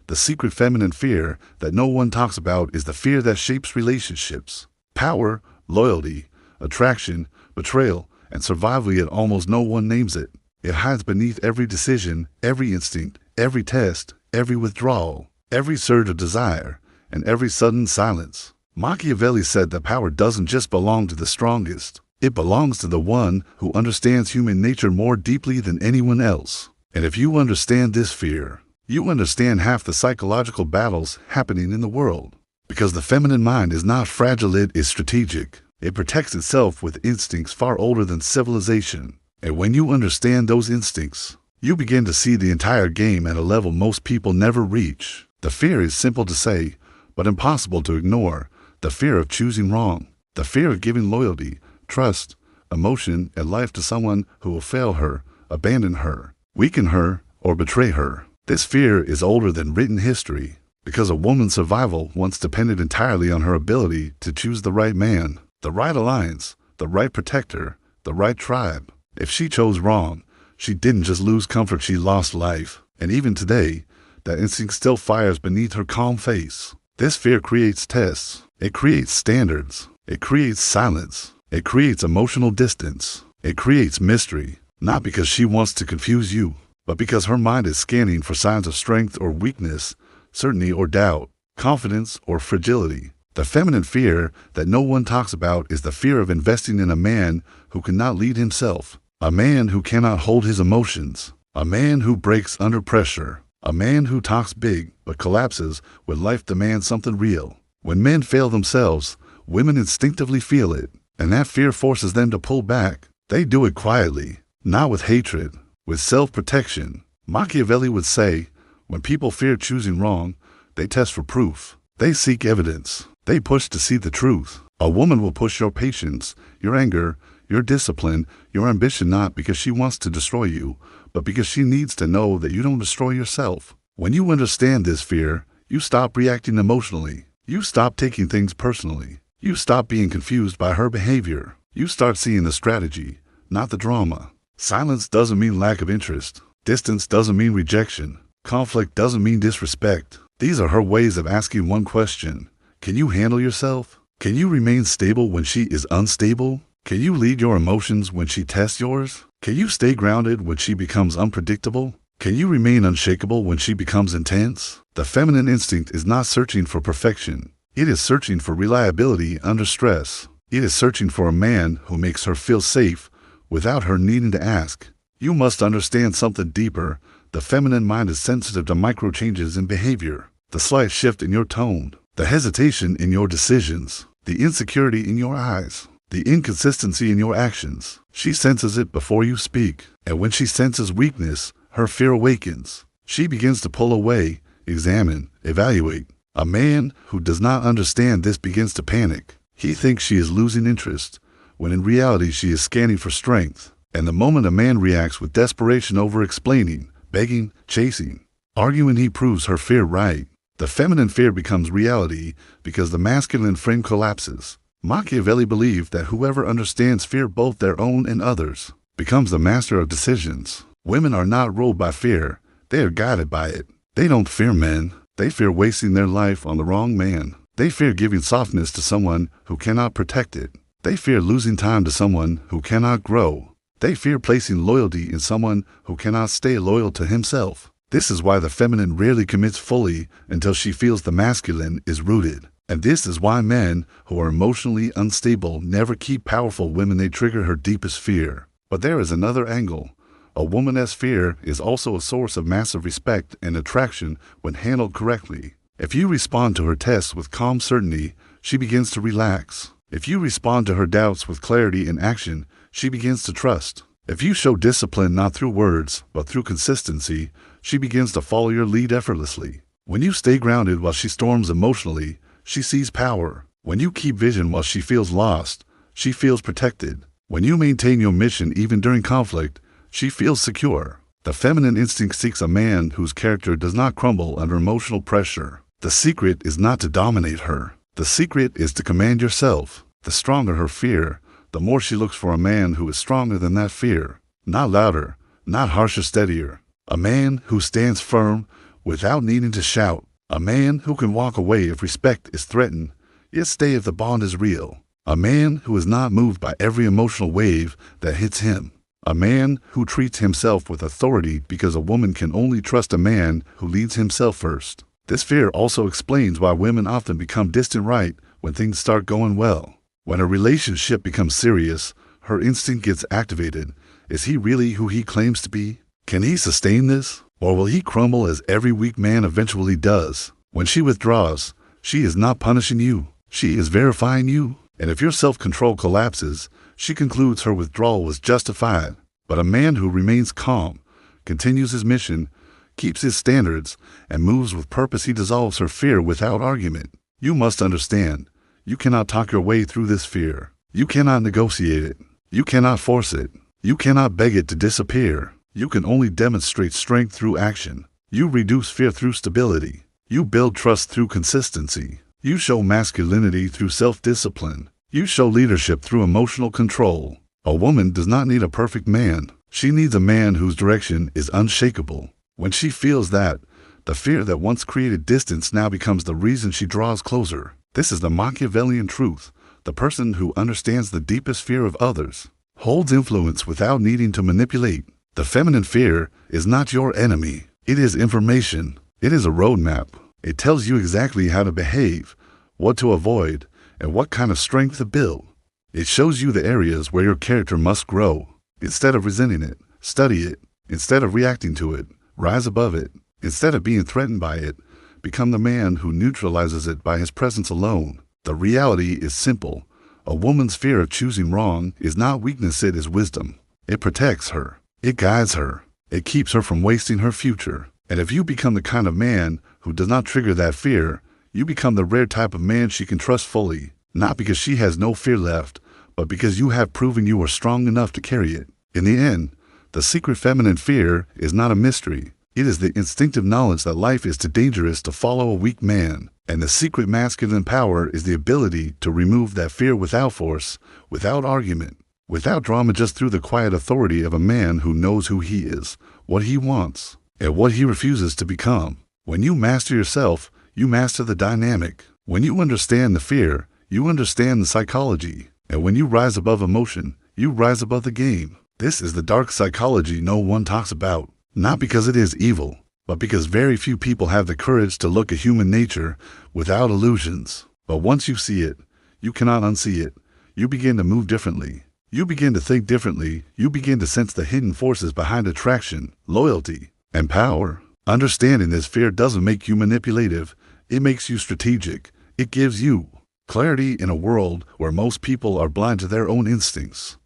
The secret feminine fear that no one talks about is the fear that shapes relationships. Power, loyalty, attraction, betrayal, and survival, yet almost no one names it. It hides beneath every decision, every instinct, every test, every withdrawal, every surge of desire, and every sudden silence. Machiavelli said that power doesn't just belong to the strongest. It belongs to the one who understands human nature more deeply than anyone else. And if you understand this fear, you understand half the psychological battles happening in the world. Because the feminine mind is not fragile, it is strategic. It protects itself with instincts far older than civilization. And when you understand those instincts, you begin to see the entire game at a level most people never reach. The fear is simple to say, but impossible to ignore. The fear of choosing wrong. The fear of giving loyalty, trust, emotion, and life to someone who will fail her, abandon her, weaken her, or betray her. This fear is older than written history, because a woman's survival once depended entirely on her ability to choose the right man, the right alliance, the right protector, the right tribe. If she chose wrong, she didn't just lose comfort, she lost life. And even today, that instinct still fires beneath her calm face. This fear creates tests. It creates standards. It creates silence. It creates emotional distance. It creates mystery, not because she wants to confuse you, but because her mind is scanning for signs of strength or weakness, certainty or doubt, confidence or fragility. The feminine fear that no one talks about is the fear of investing in a man who cannot lead himself, a man who cannot hold his emotions, a man who breaks under pressure, a man who talks big but collapses when life demands something real. When men fail themselves, women instinctively feel it, and that fear forces them to pull back. They do it quietly, not with hatred, with self-protection. Machiavelli would say, when people fear choosing wrong, they test for proof. They seek evidence. They push to see the truth. A woman will push your patience, your anger, your discipline, your ambition, not because she wants to destroy you, but because she needs to know that you don't destroy yourself. When you understand this fear, you stop reacting emotionally. You stop taking things personally. You stop being confused by her behavior. You start seeing the strategy, not the drama. Silence doesn't mean lack of interest. Distance doesn't mean rejection. Conflict doesn't mean disrespect. These are her ways of asking one question. Can you handle yourself? Can you remain stable when she is unstable? Can you lead your emotions when she tests yours? Can you stay grounded when she becomes unpredictable? Can you remain unshakable when she becomes intense? The feminine instinct is not searching for perfection. It is searching for reliability under stress. It is searching for a man who makes her feel safe without her needing to ask. You must understand something deeper. The feminine mind is sensitive to micro changes in behavior, the slight shift in your tone, the hesitation in your decisions, the insecurity in your eyes, the inconsistency in your actions. She senses it before you speak, and when she senses weakness, her fear awakens. She begins to pull away, examine, evaluate. A man who does not understand this begins to panic. He thinks she is losing interest, when in reality she is scanning for strength. And the moment a man reacts with desperation over explaining, begging, chasing, arguing, he proves her fear right. The feminine fear becomes reality because the masculine frame collapses. Machiavelli believed that whoever understands fear, both their own and others, becomes the master of decisions. Women are not ruled by fear. They are guided by it. They don't fear men. They fear wasting their life on the wrong man. They fear giving softness to someone who cannot protect it. They fear losing time to someone who cannot grow. They fear placing loyalty in someone who cannot stay loyal to himself. This is why the feminine rarely commits fully until she feels the masculine is rooted. And this is why men who are emotionally unstable never keep powerful women. They trigger her deepest fear. But there is another angle. A woman's fear is also a source of massive respect and attraction when handled correctly. If you respond to her tests with calm certainty, she begins to relax. If you respond to her doubts with clarity and action, she begins to trust. If you show discipline not through words, but through consistency, she begins to follow your lead effortlessly. When you stay grounded while she storms emotionally, she sees power. When you keep vision while she feels lost, she feels protected. When you maintain your mission even during conflict, she feels secure. The feminine instinct seeks a man whose character does not crumble under emotional pressure. The secret is not to dominate her. The secret is to command yourself. The stronger her fear, the more she looks for a man who is stronger than that fear. Not louder, not harsher, steadier. A man who stands firm without needing to shout. A man who can walk away if respect is threatened, yet stay if the bond is real. A man who is not moved by every emotional wave that hits him. A man who treats himself with authority because a woman can only trust a man who leads himself first. This fear also explains why women often become distant right when things start going well. When a relationship becomes serious, her instinct gets activated. Is he really who he claims to be? Can he sustain this? Or will he crumble as every weak man eventually does? When she withdraws, she is not punishing you. She is verifying you. And if your self-control collapses, she concludes her withdrawal was justified. But a man who remains calm, continues his mission, keeps his standards, and moves with purpose, he dissolves her fear without argument. You must understand, you cannot talk your way through this fear. You cannot negotiate it. You cannot force it. You cannot beg it to disappear. You can only demonstrate strength through action. You reduce fear through stability. You build trust through consistency. You show masculinity through self-discipline. You show leadership through emotional control. A woman does not need a perfect man. She needs a man whose direction is unshakable. When she feels that, the fear that once created distance now becomes the reason she draws closer. This is the Machiavellian truth. The person who understands the deepest fear of others holds influence without needing to manipulate. The feminine fear is not your enemy. It is information. It is a roadmap. It tells you exactly how to behave, what to avoid, and what kind of strength to build. It shows you the areas where your character must grow. Instead of resenting it, study it. Instead of reacting to it, rise above it. Instead of being threatened by it, become the man who neutralizes it by his presence alone. The reality is simple. A woman's fear of choosing wrong is not weakness, it is wisdom. It protects her. It guides her. It keeps her from wasting her future. And if you become the kind of man who does not trigger that fear, you become the rare type of man she can trust fully, not because she has no fear left, but because you have proven you are strong enough to carry it. In the end, the secret feminine fear is not a mystery. It is the instinctive knowledge that life is too dangerous to follow a weak man. And the secret masculine power is the ability to remove that fear without force, without argument, without drama, just through the quiet authority of a man who knows who he is, what he wants, and what he refuses to become. When you master yourself, you master the dynamic. When you understand the fear, you understand the psychology. And when you rise above emotion, you rise above the game. This is the dark psychology no one talks about, not because it is evil, but because very few people have the courage to look at human nature without illusions. But once you see it, you cannot unsee it. You begin to move differently. You begin to think differently. You begin to sense the hidden forces behind attraction, loyalty, and power. Understanding this fear doesn't make you manipulative. It makes you strategic. It gives you clarity in a world where most people are blind to their own instincts.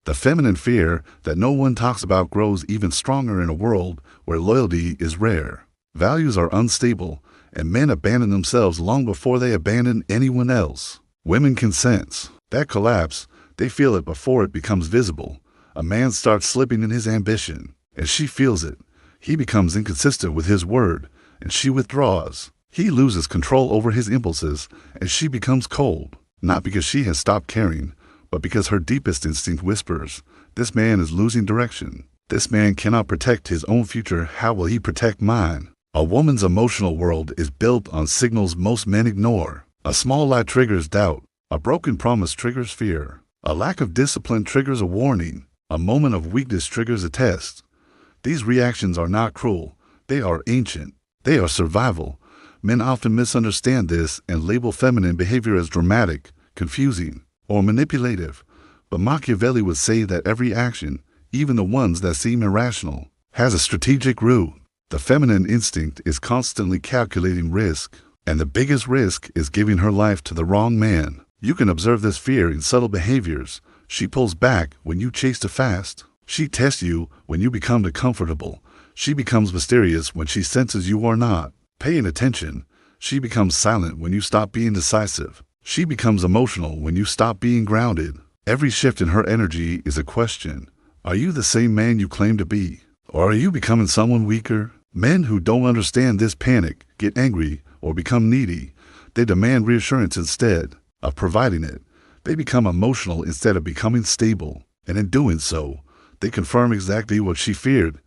The feminine fear that no one talks about grows even stronger in a world where loyalty is rare. Values are unstable, and men abandon themselves long before they abandon anyone else. Women can sense that collapse. They feel it before it becomes visible. A man starts slipping in his ambition, and she feels it. He becomes inconsistent with his word, and she withdraws. He loses control over his impulses, and she becomes cold, not because she has stopped caring, but because her deepest instinct whispers, this man is losing direction. This man cannot protect his own future. How will he protect mine? A woman's emotional world is built on signals most men ignore. A small lie triggers doubt. A broken promise triggers fear. A lack of discipline triggers a warning. A moment of weakness triggers a test. These reactions are not cruel. They are ancient. They are survival. Men often misunderstand this and label feminine behavior as dramatic, confusing, or manipulative. But Machiavelli would say that every action, even the ones that seem irrational, has a strategic root. The feminine instinct is constantly calculating risk, and the biggest risk is giving her life to the wrong man. You can observe this fear in subtle behaviors. She pulls back when you chase too fast. She tests you when you become too comfortable. She becomes mysterious when she senses you are not paying attention. She becomes silent when you stop being decisive. She becomes emotional when you stop being grounded. Every shift in her energy is a question. Are you the same man you claim to be? Or are you becoming someone weaker? Men who don't understand this panic, get angry, or become needy. They demand reassurance instead of providing it. They become emotional instead of becoming stable. And in doing so, they confirm exactly what she feared.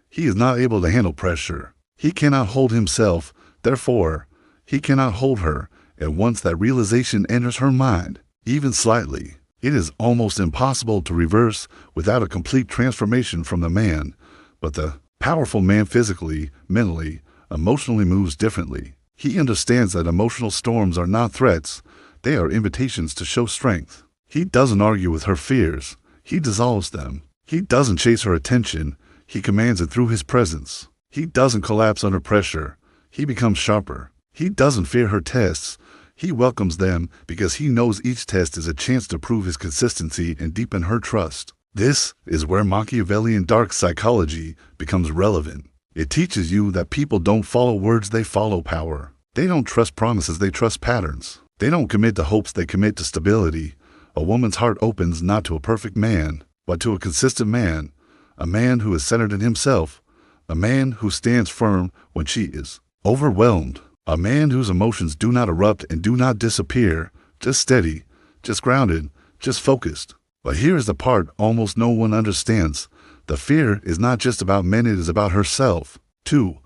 He is not able to handle pressure. He cannot hold himself, therefore, he cannot hold her, and once that realization enters her mind, even slightly, it is almost impossible to reverse without a complete transformation from the man. But the powerful man physically, mentally, emotionally moves differently. He understands that emotional storms are not threats, they are invitations to show strength. He doesn't argue with her fears, he dissolves them. He doesn't chase her attention, he commands it through his presence. He doesn't collapse under pressure, he becomes sharper. He doesn't fear her tests, he welcomes them because he knows each test is a chance to prove his consistency and deepen her trust. This is where Machiavellian dark psychology becomes relevant. It teaches you that people don't follow words, they follow power. They don't trust promises, they trust patterns. They don't commit to hopes, they commit to stability. A woman's heart opens not to a perfect man, but to a consistent man, a man who is centered in himself, a man who stands firm when she is overwhelmed, a man whose emotions do not erupt and do not disappear, just steady, just grounded, just focused. But here is the part almost no one understands. The fear is not just about men, it is about herself, too.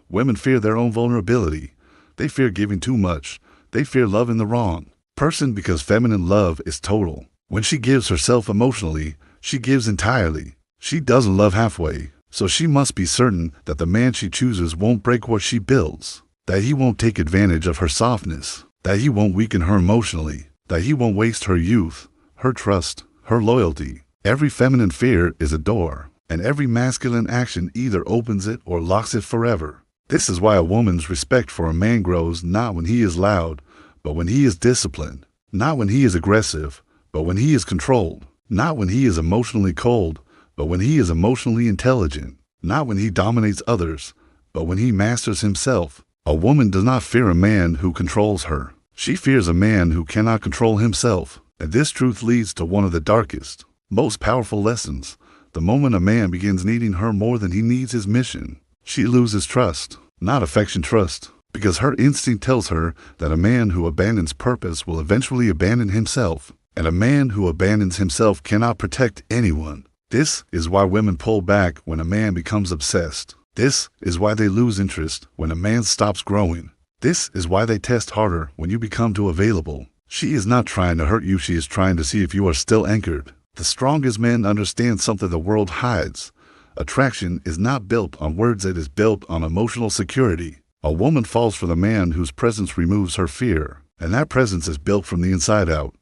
Women fear their own vulnerability. They fear giving too much. They fear loving the wrong person because feminine love is total. When she gives herself emotionally, she gives entirely. She doesn't love halfway, so she must be certain that the man she chooses won't break what she builds, that he won't take advantage of her softness, that he won't weaken her emotionally, that he won't waste her youth, her trust, her loyalty. Every feminine fear is a door, and every masculine action either opens it or locks it forever. This is why a woman's respect for a man grows not when he is loud, but when he is disciplined, not when he is aggressive, but when he is controlled, not when he is emotionally cold, but when he is emotionally intelligent, not when he dominates others, but when he masters himself. A woman does not fear a man who controls her. She fears a man who cannot control himself. And this truth leads to one of the darkest, most powerful lessons. The moment a man begins needing her more than he needs his mission, she loses trust, not affection, trust, because her instinct tells her that a man who abandons purpose will eventually abandon himself, and a man who abandons himself cannot protect anyone. This is why women pull back when a man becomes obsessed. This is why they lose interest when a man stops growing. This is why they test harder when you become too available. She is not trying to hurt you, she is trying to see if you are still anchored. The strongest men understand something the world hides. Attraction is not built on words, it is built on emotional security. A woman falls for the man whose presence removes her fear, and that presence is built from the inside out,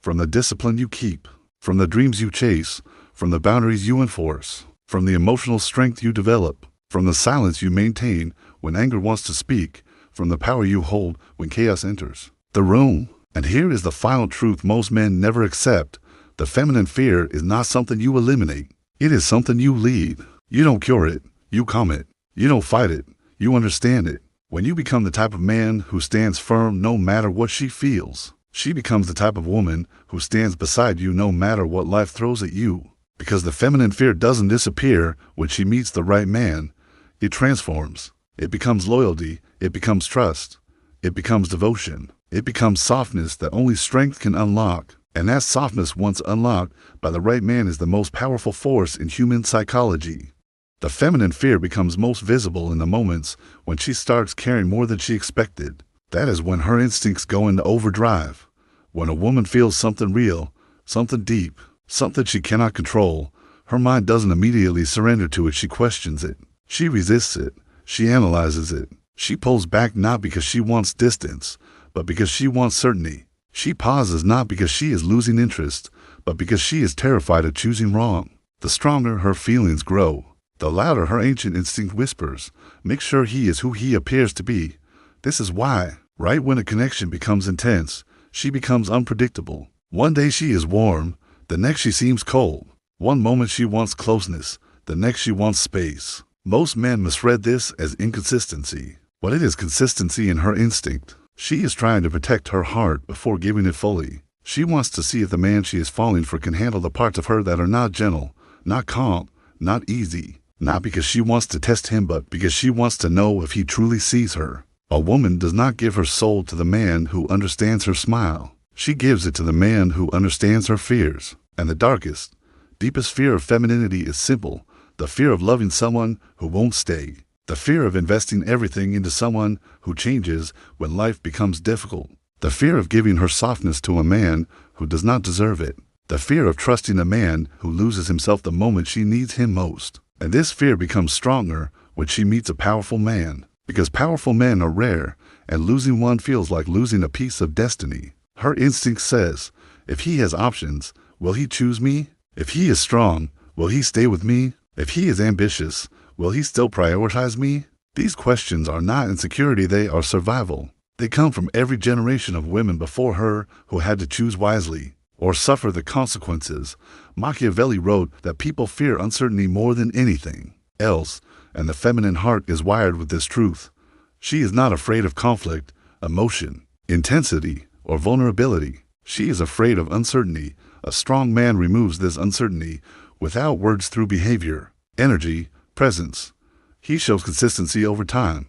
from the discipline you keep, from the dreams you chase, from the boundaries you enforce, from the emotional strength you develop, from the silence you maintain when anger wants to speak, from the power you hold when chaos enters the room. And here is the final truth most men never accept. The feminine fear is not something you eliminate. It is something you lead. You don't cure it, you calm it. You don't fight it, you understand it. When you become the type of man who stands firm no matter what she feels, she becomes the type of woman who stands beside you no matter what life throws at you. Because the feminine fear doesn't disappear when she meets the right man. It transforms. It becomes loyalty. It becomes trust. It becomes devotion. It becomes softness that only strength can unlock. And that softness, once unlocked by the right man, is the most powerful force in human psychology. The feminine fear becomes most visible in the moments when she starts caring more than she expected. That is when her instincts go into overdrive. When a woman feels something real, something deep, something she cannot control, her mind doesn't immediately surrender to it, she questions it. She resists it. She analyzes it. She pulls back not because she wants distance, but because she wants certainty. She pauses not because she is losing interest, but because she is terrified of choosing wrong. The stronger her feelings grow, the louder her ancient instinct whispers, make sure he is who he appears to be. This is why, right when a connection becomes intense, she becomes unpredictable. One day she is warm, the next she seems cold. One moment she wants closeness, the next she wants space. Most men misread this as inconsistency, but it is consistency in her instinct. She is trying to protect her heart before giving it fully. She wants to see if the man she is falling for can handle the parts of her that are not gentle, not calm, not easy. Not because she wants to test him, but because she wants to know if he truly sees her. A woman does not give her soul to the man who understands her smile. She gives it to the man who understands her fears. And the darkest, deepest fear of femininity is simple, the fear of loving someone who won't stay. The fear of investing everything into someone who changes when life becomes difficult. The fear of giving her softness to a man who does not deserve it. The fear of trusting a man who loses himself the moment she needs him most. And this fear becomes stronger when she meets a powerful man, because powerful men are rare, and losing one feels like losing a piece of destiny. Her instinct says, if he has options, will he choose me? If he is strong, will he stay with me? If he is ambitious, will he still prioritize me? These questions are not insecurity, they are survival. They come from every generation of women before her who had to choose wisely or suffer the consequences. Machiavelli wrote that people fear uncertainty more than anything else, and the feminine heart is wired with this truth. She is not afraid of conflict, emotion, intensity, or vulnerability. She is afraid of uncertainty. A strong man removes this uncertainty without words through behavior, energy, presence. He shows consistency over time.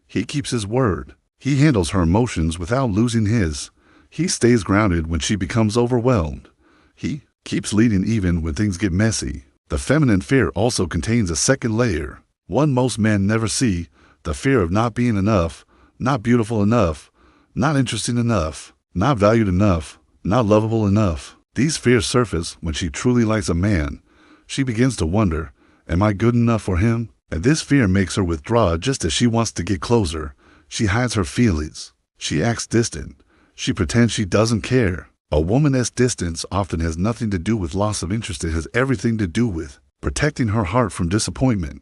He keeps his word. He handles her emotions without losing his. He stays grounded when she becomes overwhelmed. He keeps leading even when things get messy. The feminine fear also contains a second layer, one most men never see, the fear of not being enough, not beautiful enough, not interesting enough, not valued enough, not lovable enough. These fears surface when she truly likes a man. She begins to wonder, am I good enough for him? And this fear makes her withdraw just as she wants to get closer. She hides her feelings. She acts distant. She pretends she doesn't care. A woman's distance often has nothing to do with loss of interest. It has everything to do with protecting her heart from disappointment.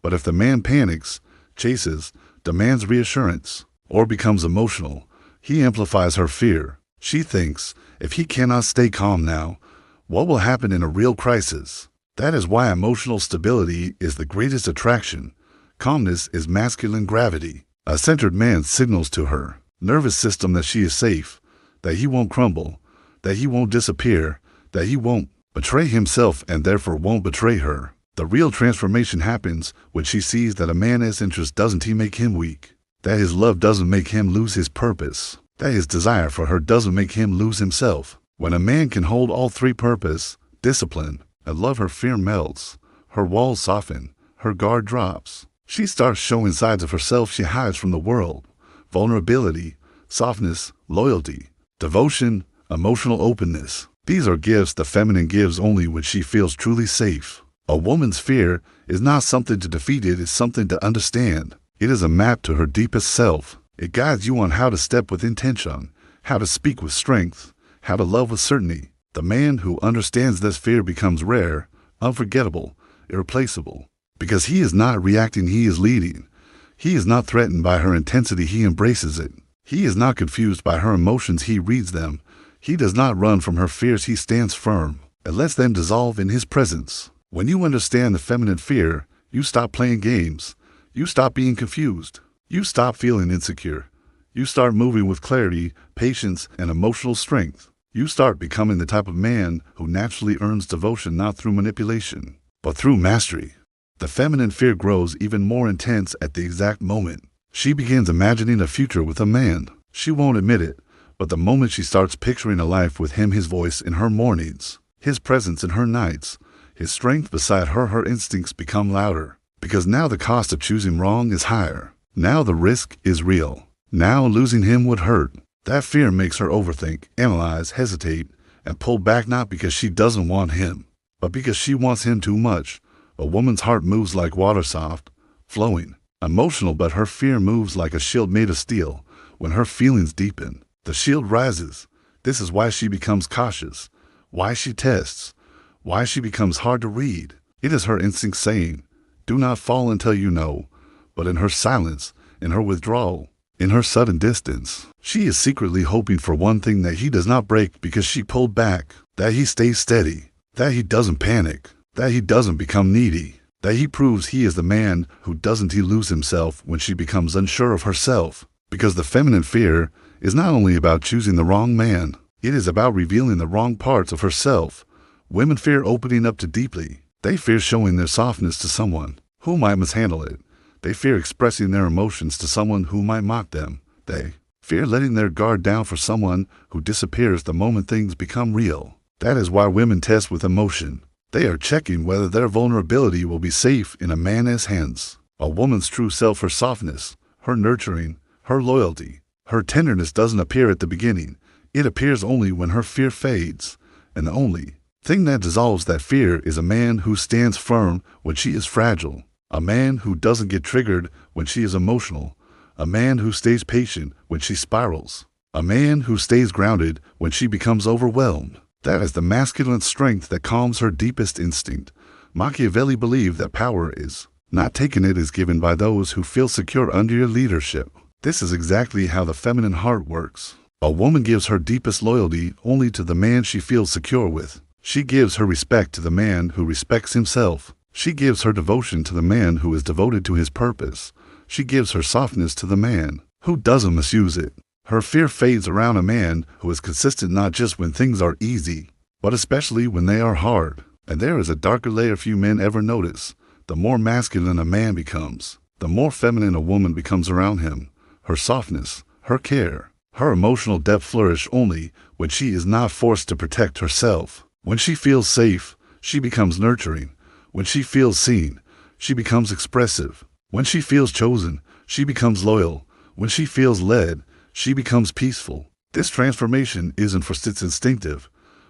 But if the man panics, chases, demands reassurance, or becomes emotional, he amplifies her fear. She thinks, if he cannot stay calm now, what will happen in a real crisis? That is why emotional stability is the greatest attraction. Calmness is masculine gravity. A centered man signals to her nervous system that she is safe, that he won't crumble, that he won't disappear, that he won't betray himself and therefore won't betray her. The real transformation happens when she sees that a man's interest doesn't make him weak, that his love doesn't make him lose his purpose, that his desire for her doesn't make him lose himself. When a man can hold all three, purpose, discipline, and love, her fear melts, her walls soften, her guard drops. She starts showing sides of herself she hides from the world: vulnerability, softness, loyalty, devotion, emotional openness. These are gifts the feminine gives only when she feels truly safe. A woman's fear is not something to defeat, it is something to understand. It is a map to her deepest self. It guides you on how to step with intention, how to speak with strength, how to love with certainty. The man who understands this fear becomes rare, unforgettable, irreplaceable. Because he is not reacting, he is leading. He is not threatened by her intensity, he embraces it. He is not confused by her emotions, he reads them. He does not run from her fears, he stands firm and lets them dissolve in his presence. When you understand the feminine fear, you stop playing games. You stop being confused. You stop feeling insecure. You start moving with clarity, patience, and emotional strength. You start becoming the type of man who naturally earns devotion not through manipulation, but through mastery. The feminine fear grows even more intense at the exact moment she begins imagining a future with a man. She won't admit it, but the moment she starts picturing a life with him, his voice in her mornings, his presence in her nights, his strength beside her, her instincts become louder. Because now the cost of choosing wrong is higher. Now the risk is real. Now losing him would hurt. That fear makes her overthink, analyze, hesitate, and pull back, not because she doesn't want him, but because she wants him too much. A woman's heart moves like water, soft, flowing, emotional, but her fear moves like a shield made of steel. When her feelings deepen, the shield rises. This is why she becomes cautious, why she tests, why she becomes hard to read. It is her instinct saying, do not fall until you know. But in her silence, in her withdrawal, in her sudden distance, she is secretly hoping for one thing: that he does not break because she pulled back, that he stays steady, that he doesn't panic, that he doesn't become needy, that he proves he is the man who doesn't lose himself when she becomes unsure of herself. Because the feminine fear is not only about choosing the wrong man, it is about revealing the wrong parts of herself. Women fear opening up too deeply. They fear showing their softness to someone who might mishandle it. They fear expressing their emotions to someone who might mock them. They fear letting their guard down for someone who disappears the moment things become real. That is why women test with emotion. They are checking whether their vulnerability will be safe in a man's hands. A woman's true self, her softness, her nurturing, her loyalty, her tenderness doesn't appear at the beginning. It appears only when her fear fades. And the only thing that dissolves that fear is a man who stands firm when she is fragile. A man who doesn't get triggered when she is emotional. A man who stays patient when she spirals. A man who stays grounded when she becomes overwhelmed. That is the masculine strength that calms her deepest instinct. Machiavelli believed that power is not taken, it is given by those who feel secure under your leadership. This is exactly how the feminine heart works. A woman gives her deepest loyalty only to the man she feels secure with. She gives her respect to the man who respects himself. She gives her devotion to the man who is devoted to his purpose. She gives her softness to the man who doesn't misuse it. Her fear fades around a man who is consistent not just when things are easy, but especially when they are hard. And there is a darker layer few men ever notice. The more masculine a man becomes, the more feminine a woman becomes around him. Her softness, her care, her emotional depth flourish only when she is not forced to protect herself. When she feels safe, she becomes nurturing. When she feels seen, she becomes expressive. When she feels chosen, she becomes loyal. When she feels led, she becomes peaceful. This transformation isn't for it's instinctive,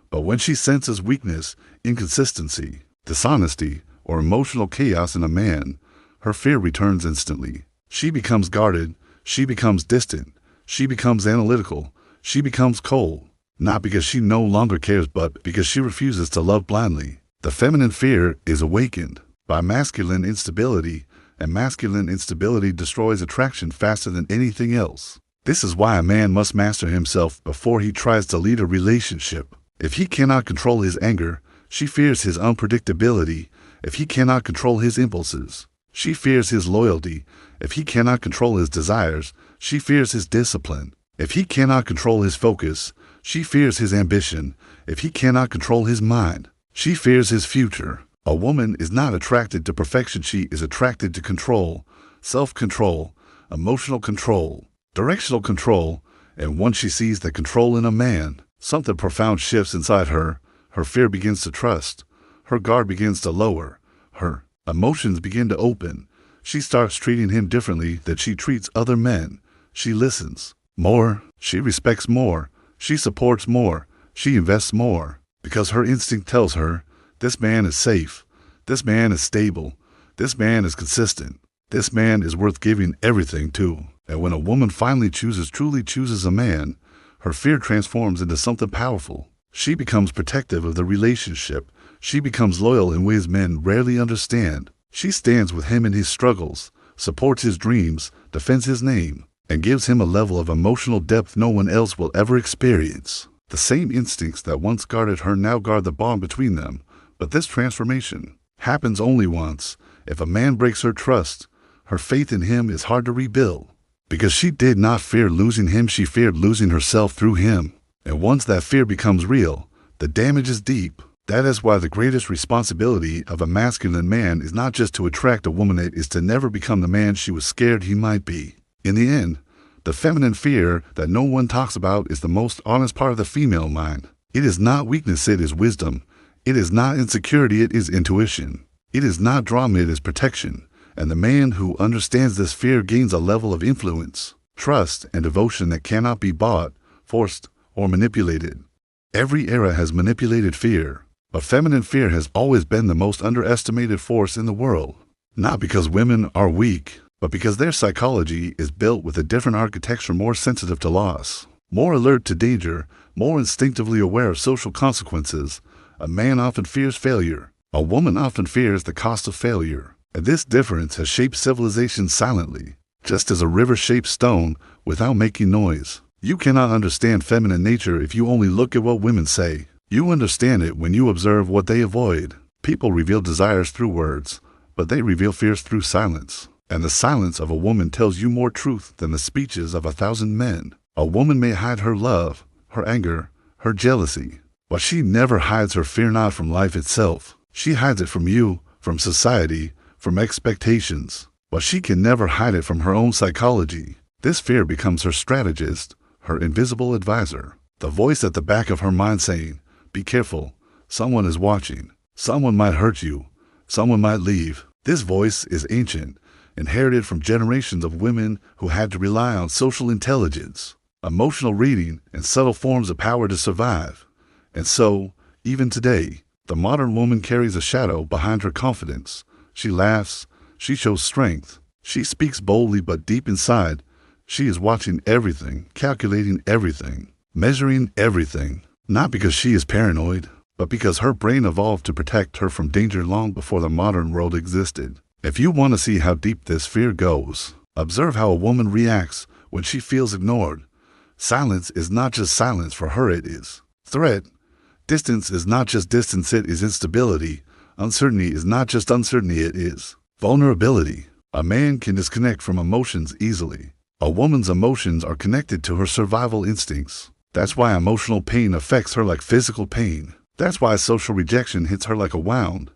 but when she senses weakness, inconsistency, dishonesty, or emotional chaos in a man, her fear returns instantly. She becomes guarded, she becomes distant, she becomes analytical, she becomes cold, not because she no longer cares but because she refuses to love blindly. The feminine fear is awakened by masculine instability, and masculine instability destroys attraction faster than anything else. This is why a man must master himself before he tries to lead a relationship. If he cannot control his anger, she fears his unpredictability. If he cannot control his impulses, she fears his loyalty. If he cannot control his desires, she fears his discipline. If he cannot control his focus, she fears his ambition. If he cannot control his mind, she fears his future. A woman is not attracted to perfection, she is attracted to control, self-control, emotional control, directional control, and once she sees the control in a man, something profound shifts inside her. Her fear begins to trust. Her guard begins to lower. Her emotions begin to open. She starts treating him differently than she treats other men. She listens more. She respects more. She supports more. She invests more. Because her instinct tells her, this man is safe. This man is stable. This man is consistent. This man is worth giving everything to. And when a woman finally truly chooses a man, her fear transforms into something powerful. She becomes protective of the relationship. She becomes loyal in ways men rarely understand. She stands with him in his struggles, supports his dreams, defends his name, and gives him a level of emotional depth no one else will ever experience. The same instincts that once guarded her now guard the bond between them. But this transformation happens only once. If a man breaks her trust, her faith in him is hard to rebuild. Because she did not fear losing him, she feared losing herself through him. And once that fear becomes real, the damage is deep. That is why the greatest responsibility of a masculine man is not just to attract a woman, it is to never become the man she was scared he might be. In the end, the feminine fear that no one talks about is the most honest part of the female mind. It is not weakness, it is wisdom. It is not insecurity, it is intuition. It is not drama, it is protection. And the man who understands this fear gains a level of influence, trust, and devotion that cannot be bought, forced, or manipulated. Every era has manipulated fear, but feminine fear has always been the most underestimated force in the world. Not because women are weak, but because their psychology is built with a different architecture, more sensitive to loss, more alert to danger, more instinctively aware of social consequences. A man often fears failure. A woman often fears the cost of failure. And this difference has shaped civilization silently, just as a river shapes stone without making noise. You cannot understand feminine nature if you only look at what women say. You understand it when you observe what they avoid. People reveal desires through words, but they reveal fears through silence. And the silence of a woman tells you more truth than the speeches of 1,000 men. A woman may hide her love, her anger, her jealousy, but she never hides her fear, not from life itself. She hides it from you, from society, from expectations, but she can never hide it from her own psychology. This fear becomes her strategist, her invisible advisor, the voice at the back of her mind saying, be careful, someone is watching, someone might hurt you, someone might leave. This voice is ancient, inherited from generations of women who had to rely on social intelligence, emotional reading, and subtle forms of power to survive. And so, even today, the modern woman carries a shadow behind her confidence. She laughs, she shows strength, she speaks boldly, but deep inside, she is watching everything, calculating everything, measuring everything, not because she is paranoid, but because her brain evolved to protect her from danger long before the modern world existed. If you want to see how deep this fear goes, observe how a woman reacts when she feels ignored. Silence is not just silence for her, it is threat. Distance is not just distance, it is instability. Uncertainty is not just uncertainty, it is vulnerability. A man can disconnect from emotions easily. A woman's emotions are connected to her survival instincts. That's why emotional pain affects her like physical pain. That's why social rejection hits her like a wound.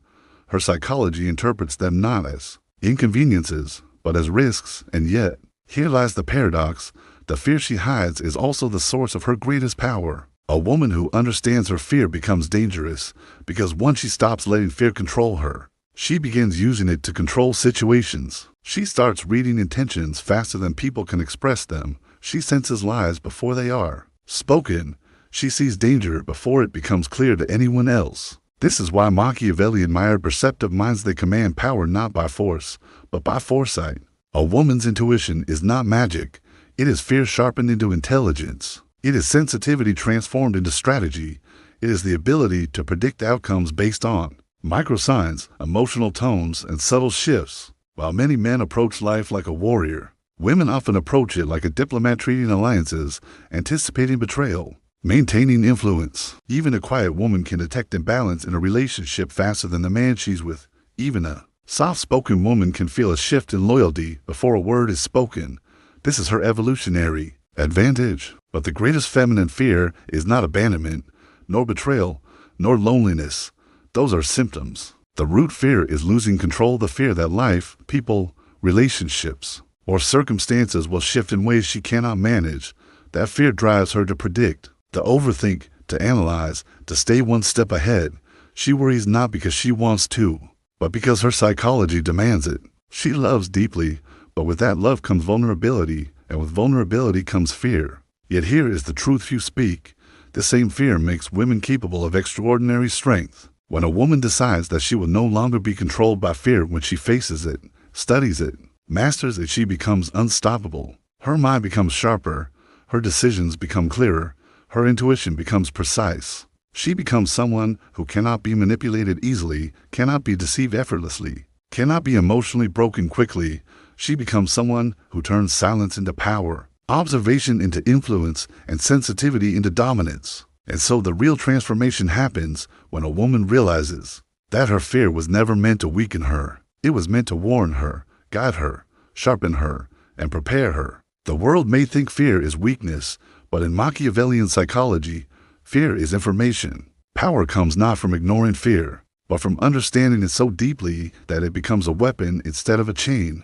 Her psychology interprets them not as inconveniences, but as risks, and yet, here lies the paradox. The fear she hides is also the source of her greatest power. A woman who understands her fear becomes dangerous, because once she stops letting fear control her, she begins using it to control situations. She starts reading intentions faster than people can express them. She senses lies before they are spoken. She sees danger before it becomes clear to anyone else. This is why Machiavellian admired perceptive minds. They command power not by force, but by foresight. A woman's intuition is not magic. It is fear sharpened into intelligence. It is sensitivity transformed into strategy. It is the ability to predict outcomes based on microsigns, emotional tones, and subtle shifts. While many men approach life like a warrior, women often approach it like a diplomat, treating alliances, anticipating betrayal, maintaining influence. Even a quiet woman can detect imbalance in a relationship faster than the man she's with. Even a soft-spoken woman can feel a shift in loyalty before a word is spoken. This is her evolutionary advantage. But the greatest feminine fear is not abandonment, nor betrayal, nor loneliness. Those are symptoms. The root fear is losing control, the fear that life, people, relationships, or circumstances will shift in ways she cannot manage. That fear drives her to predict, to overthink, to analyze, to stay one step ahead. She worries not because she wants to, but because her psychology demands it. She loves deeply, but with that love comes vulnerability, and with vulnerability comes fear. Yet here is the truth few speak. This same fear makes women capable of extraordinary strength. When a woman decides that she will no longer be controlled by fear, when she faces it, studies it, masters it, she becomes unstoppable. Her mind becomes sharper, her decisions become clearer, her intuition becomes precise. She becomes someone who cannot be manipulated easily, cannot be deceived effortlessly, cannot be emotionally broken quickly. She becomes someone who turns silence into power, observation into influence, and sensitivity into dominance. And so the real transformation happens when a woman realizes that her fear was never meant to weaken her. It was meant to warn her, guide her, sharpen her, and prepare her. The world may think fear is weakness, but in Machiavellian psychology, fear is information. Power comes not from ignoring fear, but from understanding it so deeply that it becomes a weapon instead of a chain.